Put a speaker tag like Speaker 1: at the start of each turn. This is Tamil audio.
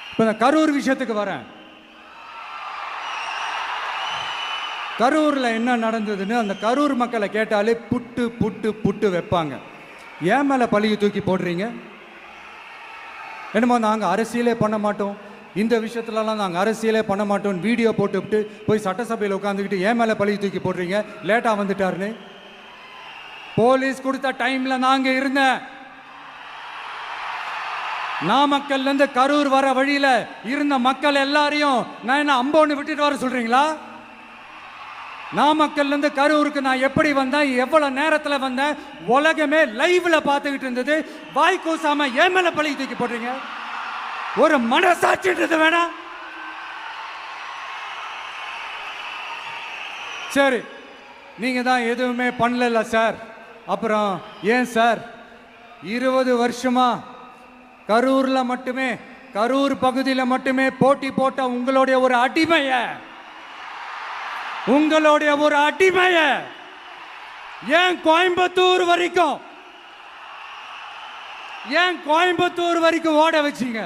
Speaker 1: இப்போ இந்த கரூர் விஷயத்துக்கு வரேன். கரூரில் என்ன நடந்ததுன்னு அந்த கரூர் மக்களை கேட்டாலே புட்டு புட்டு புட்டு வைப்பாங்க. ஏன் மேலே பழியை தூக்கி போடுறீங்க? என்னமோ நாங்கள் அரசியலே பண்ண மாட்டோம், இந்த விஷயத்துலலாம் நாங்கள் அரசியலே பண்ண மாட்டோம் வீடியோ போட்டுவிட்டு போய் சட்டசபையில் உட்காந்துக்கிட்டு ஏன் மேலே பழியை தூக்கி போடுறீங்க? லேட்டாக வந்துட்டாருன்னு போலீஸ் கொடுத்த டைமில் நாங்கள் இருந்தேன். நாமக்கல்லேருந்து கரூர் வர வழியில் இருந்த மக்கள் எல்லாரையும் நான் என்ன அம்போன்னு விட்டுட்டு வர சொல்கிறீங்களா? நாமக்கல்லேருந்து கரூருக்கு நான் எப்படி வந்தேன், எவ்வளோ நேரத்தில் வந்தேன், உலகமே லைவ்ல பார்த்துக்கிட்டு இருந்தது. வாய் கூசாம ஏன் மேலே பழி தூக்கி போடுறீங்க? ஒரு மனசாட்சின்றது வேணாம்? சரி, நீங்க தான் எதுவுமே பண்ணல சார், அப்புறம் ஏன் சார் 20 வருஷமா கரூர்ல மட்டுமே, கரூர் பகுதியில் மட்டுமே போட்டி போட்ட உங்களுடைய ஒரு அடிமைய ஏன் கோயம்புத்தூர் வரைக்கும் ஓட வச்சீங்க?